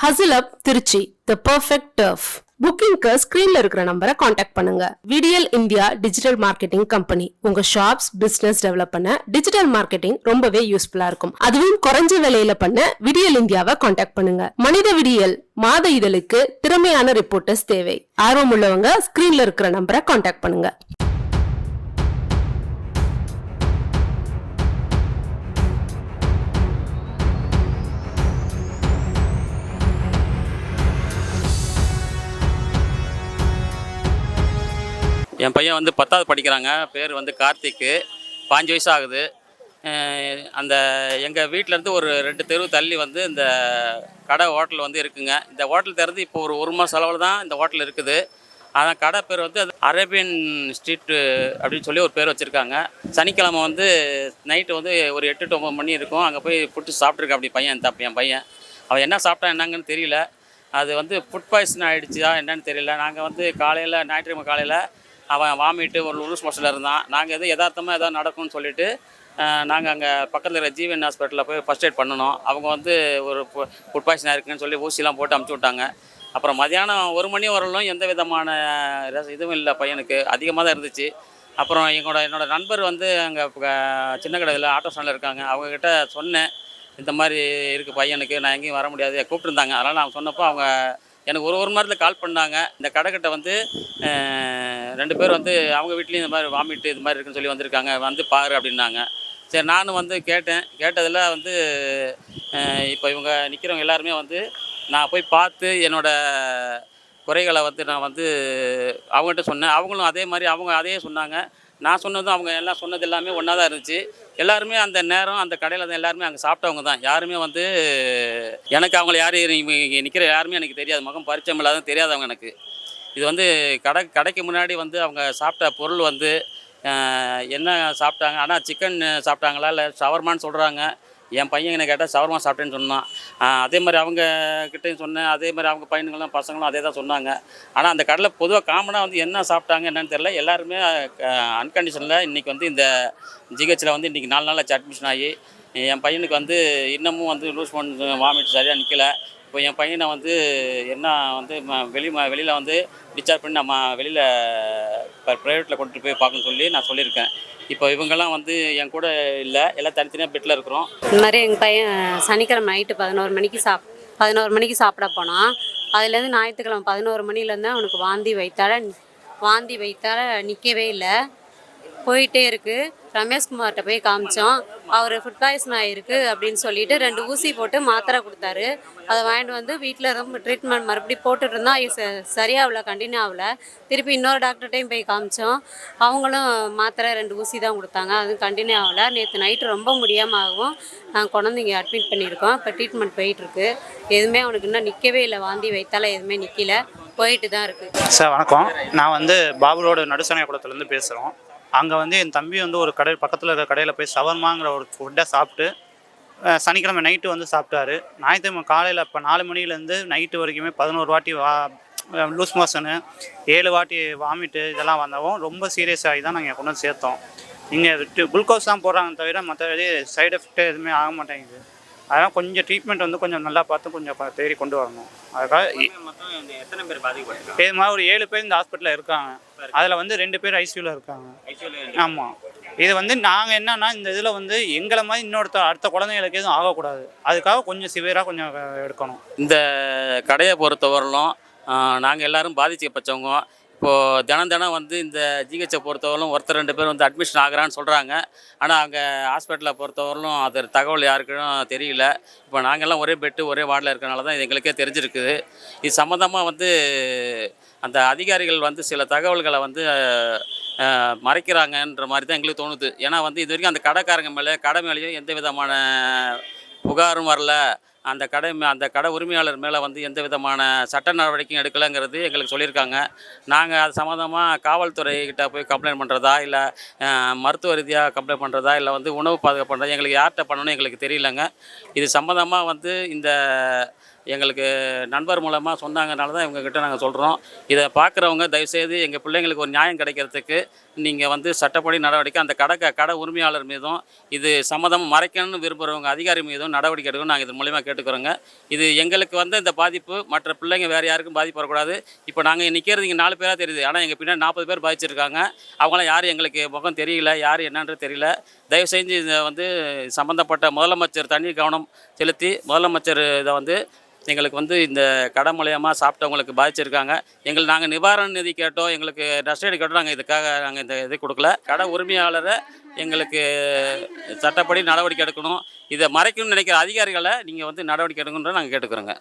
Hustle Up Trichy the perfect turf. புக்கிங்க்கு ஸ்கிரீன்ல இருக்கிற நம்பரை காண்டாக்ட் பண்ணுங்க. விடியல் இந்தியா டிஜிட்டல் மார்க்கெட்டிங் கம்பெனி உங்க ஷாப்ஸ் பிசினஸ் டெவலப் பண்ண டிஜிட்டல் மார்க்கெட்டிங் ரொம்பவே யூஸ்ஃபுல்லா இருக்கும். அதுவும் குறைஞ்ச விலையில பண்ண விடியல் இந்தியாவை காண்டாக்ட் பண்ணுங்க. மனித விடியல் மாத இதழுக்கு திறமையான ரிப்போர்ட்டர்ஸ் தேவை. ஆர்வம் உள்ளவங்க ஸ்கிரீன்ல இருக்கிற நம்பரை காண்டாக்ட் பண்ணுங்க. என் பையன் வந்து 10வது படிக்கிறாங்க. பேர் வந்து கார்த்திக்கு. 5 வயசு ஆகுது. அந்த எங்கள் வீட்டிலேருந்து ஒரு 2 தெரு தள்ளி வந்து இந்த கடை ஹோட்டல் வந்து இருக்குங்க. இந்த ஹோட்டல் திறந்து இப்போ ஒரு மாதம் அளவில் தான் இந்த ஹோட்டல் இருக்குது. ஆனால் கடை பேர் வந்து அது அரேபியன் ஸ்ட்ரீட்டு அப்படின்னு சொல்லி ஒரு பேர் வச்சுருக்காங்க. சனிக்கிழமை வந்து நைட்டு வந்து ஒரு 8 to 9 மணி இருக்கும். அங்கே போய் ஃபுட்டு சாப்பிட்ருக்கா அப்படி என் பையன் அவன் என்ன சாப்பிட்டான் என்னங்கன்னு தெரியல. அது வந்து ஃபுட் பாய்சன் ஆகிடுச்சா என்னன்னு தெரியல. நாங்கள் வந்து காலையில் ஞாயிற்றுக்கிழமை காலையில் அவன் வாமிட்டு ஒரு லூஸ் மோஷனில் இருந்தான். நாங்கள் எதுவும் யதார்த்தமாக எதாவது நடக்கும்னு சொல்லிவிட்டு நாங்கள் அங்கே பக்கத்தில் இருக்கிற ஜீவன் ஹாஸ்பிட்டலில் போய் ஃபஸ்ட் எய்ட் பண்ணணும். அவங்க வந்து ஒரு ஃபுட் பாய்சன் ஆகிருக்குன்னு சொல்லி ஊசிலாம் போட்டு அமுச்சு விட்டாங்க. அப்புறம் மதியானம் 1 மணி வரலும் எந்த விதமான இதுவும் இல்லை, பையனுக்கு அதிகமாக தான் இருந்துச்சு. அப்புறம் என்னோடய நண்பர் வந்து அங்கே சின்ன கடையில் ஆட்டோ ஸ்டாண்டில் இருக்காங்க. அவங்கக்கிட்ட சொன்னேன், இந்த மாதிரி இருக்குது பையனுக்கு, நான் எங்கேயும் வர முடியாது கூப்பிட்டுருந்தாங்க. அதனால் நான் சொன்னப்போ அவங்க எனக்கு ஒரு மணி நேரத்தில் கால் பண்ணாங்க. இந்த கடைக்கிட்ட வந்து 2 பேர் வந்து அவங்க வீட்லேயும் இந்த மாதிரி வாமிட்டு இது மாதிரி இருக்குன்னு சொல்லி வந்திருக்காங்க, வந்து பாரு அப்படின்னாங்க. சரி நானும் வந்து கேட்டதில் வந்து இப்போ இவங்க நிற்கிறவங்க எல்லாருமே வந்து நான் போய் பார்த்து என்னோடய குறைகளை வந்து நான் வந்து அவங்ககிட்ட சொன்னேன். அவங்களும் அதே மாதிரி அவங்க அதையே சொன்னாங்க. நான் சொன்னதும் அவங்க எல்லாம் சொன்னது எல்லாமே ஒன்றா தான் இருந்துச்சு. எல்லாருமே அந்த நேரம் அந்த கடையில் தான் எல்லாருமே அங்கே சாப்பிட்டவங்க தான். யாருமே வந்து எனக்கு அவங்கள இங்கே நிற்கிற யாருமே எனக்கு தெரியாது. முகம் பரிச்சயம் இல்லாத தெரியாதவங்க எனக்கு. இது வந்து கடைக்கு முன்னாடி வந்து அவங்க சாப்பிட்ட பொருள் வந்து என்ன சாப்பிட்டாங்க, ஆனால் சிக்கன் சாப்பிட்டாங்களா இல்லை ஷவர்மான்னு சொல்கிறாங்க. என் பையன் என்ன கேட்டால் ஷவர்மா சாப்பிட்டேன்னு சொன்னான். அதே மாதிரி அவங்க கிட்டேயும் சொன்னேன். அதே மாதிரி அவங்க பையனுங்களும் பசங்களும் அதே தான் சொன்னாங்க. ஆனால் அந்த கடையில் பொதுவாக காமனாக வந்து என்ன சாப்பிட்டாங்க என்னன்னு தெரியல. எல்லாருமே அன்கண்டிஷனில் இன்றைக்கி வந்து இந்த ஜிஹெச்சில் வந்து இன்றைக்கி 4 நாள் ஆச்சு அட்மிஷன் ஆகி. என் பையனுக்கு வந்து இன்னமும் வந்து லூஸ் மோஷன் வாமிட் சரியாக நிற்கலை. இப்போ என் பையனை வந்து என்ன வந்து வெளியில் வந்து டிஸ்சார்ஜ் பண்ணி நம்ம வெளியில் ப்ரைவேட்டில் கொண்டுட்டு போய் பார்க்கணும்னு சொல்லி நான் சொல்லியிருக்கேன். இப்போ இவங்கெல்லாம் வந்து என் கூட இல்லை, எல்லாம் தனித்தனியாக பெட்டில் இருக்கிறோம். இந்த மாதிரி எங்கள் பையன் சனிக்கிழமை நைட்டு 11 மணிக்கு சாப்பிட போனான். அதுலேருந்து ஞாயிற்றுக்கிழமை 11 மணிலேருந்து அவனுக்கு வாந்தி வைத்தால நிற்கவே இல்லை, போயிட்டே இருக்குது. ரமேஷ்குமார்கிட்ட போய் காமிச்சோம். அவர் ஃபுட் பாய்சன் ஆகிருக்கு அப்படின்னு சொல்லிட்டு 2 ஊசி போட்டு மாத்திரை கொடுத்தாரு. அதை வாங்கிட்டு வந்து வீட்டில் ரொம்ப ட்ரீட்மெண்ட் மறுபடியும் போட்டுட்டு இருந்தால் சரியாகல, கண்டினியூ ஆகலை. திருப்பி இன்னொரு டாக்டர்கிட்டையும் போய் காமிச்சோம். அவங்களும் மாத்திரை 2 ஊசி தான் கொடுத்தாங்க, அதுவும் கண்டினியூ ஆகலை. நேற்று நைட்டு ரொம்ப முடியாமல் ஆகும் நாங்கள் கொண்டு இங்கே அட்மிட் பண்ணியிருக்கோம். இப்போ ட்ரீட்மெண்ட் போயிட்டுருக்கு. எதுவுமே அவனுக்கு இன்னும் நிற்கவே இல்லை, வாந்தி வைத்தால எதுவுமே நிற்கல, போயிட்டு தான் இருக்குது. சார் வணக்கம், நான் வந்து பாபு ரோடு நடுசனை குளத்துலேருந்து பேசுகிறோம். அங்கே வந்து என் தம்பி வந்து ஒரு கடை பக்கத்தில் இருக்கிற கடையில் போய் ஷவர்மாங்கிற ஒரு ஃபுட்டை சாப்பிட்டு சனிக்கிழமை நைட்டு வந்து சாப்பிட்டாரு. ஞாயிற்றுக்கிழமை காலையில் இப்போ 4 மணிலேருந்து நைட்டு வரைக்குமே 11 வாட்டி லூஸ் மோஷனு, 7 வாட்டி வாமிட்டு இதெல்லாம் வந்தவும் ரொம்ப சீரியஸ் ஆகி தான் நாங்கள் கொண்டு வந்து சேர்த்தோம். இங்கே குளுக்கோஸ் தான் போடுறாங்க தவிர மற்றபடி சைடு எஃபெக்ட் எதுவுமே ஆக மாட்டேங்குது. அதனால் கொஞ்சம் ட்ரீட்மெண்ட் வந்து கொஞ்சம் நல்லா பார்த்து கொஞ்சம் தேடி கொண்டு வரணும். அதுக்காக எத்தனை பேர் பாதிக்கப்பட்டு இது மாதிரி ஒரு 7 பேர் இந்த ஹாஸ்பிட்டலில் இருக்காங்க. அதில் வந்து 2 பேர் ஐசியூவில் இருக்காங்க. ஆமாம், இது வந்து நாங்கள் என்னன்னா இந்த இதில் வந்து எங்களை மாதிரி அடுத்த குழந்தைங்களுக்கு எதுவும் ஆகக்கூடாது. அதுக்காக கொஞ்சம் சிவியராக கொஞ்சம் எடுக்கணும். இந்த கடையை பொறுத்தவரையிலும் நாங்கள் எல்லோரும் பாதிக்கப்பட்டவங்க. இப்போது தினம் வந்து இந்த ஜிஹெச்சை பொறுத்தவரையிலும் 1-2 பேர் வந்து அட்மிஷன் ஆகிறான்னு சொல்கிறாங்க. ஆனால் அங்கே ஹாஸ்பிட்டலை பொறுத்தவரையிலும் அது தகவல் யாருக்கும் தெரியல. இப்போ நாங்கள்லாம் ஒரே பெட்டு ஒரே வார்டில் இருக்கிறனால தான் இது எங்களுக்கே தெரிஞ்சிருக்குது. இது சம்மந்தமாக வந்து அந்த அதிகாரிகள் வந்து சில தகவல்களை வந்து மறைக்கிறாங்கன்ற மாதிரி தான் எங்களுக்கு தோணுது. ஏன்னா வந்து இது வரைக்கும் அந்த கடைக்காரங்க கடை மேலேயும் எந்த விதமான புகாரும் வரல. அந்த கடை உரிமையாளர் மேலே வந்து எந்த விதமான சட்ட நடவடிக்கையும் எடுக்கலைங்கிறது எங்களுக்கு சொல்லியிருக்காங்க. நாங்கள் அது சம்மந்தமாக காவல்துறைக்கிட்ட போய் கம்ப்ளைண்ட் பண்ணுறதா, இல்லை மருத்துவ ரீதியாக கம்ப்ளைண்ட் பண்ணுறதா, இல்லை வந்து உணவு பாதுகாப்பு பண்ணுறதா, எங்களுக்கு யார்கிட்ட பண்ணணும்னு எங்களுக்கு தெரியலங்க. இது சம்மந்தமாக வந்து இந்த எங்களுக்கு நண்பர் மூலமாக சொன்னாங்கனால தான் இவங்ககிட்ட நாங்கள் சொல்கிறோம். இதை பார்க்குறவங்க தயவுசெய்து எங்கள் பிள்ளைங்களுக்கு ஒரு நியாயம் கிடைக்கிறதுக்கு நீங்கள் வந்து சட்டப்படி நடவடிக்கை அந்த கடை உரிமையாளர் மீதும் இது சம்மதம் மறைக்கணும்னு விரும்புகிறவங்க அதிகாரி மீதும் நடவடிக்கை எடுக்கணும் நாங்கள் இது மூலிமா கேட்டுக்கிறோங்க. இது எங்களுக்கு வந்து இந்த பாதிப்பு மற்ற பிள்ளைங்க வேறு யாருக்கும் பாதிப்பு வரக்கூடாது. இப்போ நாங்கள் நிற்கிறது இங்கே 4 பேராக தெரியுது, ஆனால் எங்கள் பின்னாடி 40 பேர் பாதிச்சிருக்காங்க. அவங்களாம் யாரும் எங்களுக்கு முகம் தெரியல, யார் என்னன்றது தெரியல. தயவு செஞ்சு இதை வந்து சம்மந்தப்பட்ட முதலமைச்சர் தனி கவனம் செலுத்தி முதலமைச்சர் இதை வந்து எங்களுக்கு வந்து இந்த கடை மூலியமா சாப்பிட்டவங்களுக்கு பாதிச்சிருக்காங்க. நாங்கள் நிவாரண நிதி கேட்டோம், எங்களுக்கு நஷ்டஈடு கேட்டோம். நாங்கள் இதுக்காக நாங்கள் இந்த இது கொடுக்கல. கடை உரிமையாளரை எங்களுக்கு சட்டப்படி நடவடிக்கை எடுக்கணும். இதை மறைக்கணும்னு நினைக்கிற அதிகாரிகளை நீங்கள் வந்து நடவடிக்கை எடுக்கணுன்றதை நாங்கள் கேட்டுக்கிறோங்க.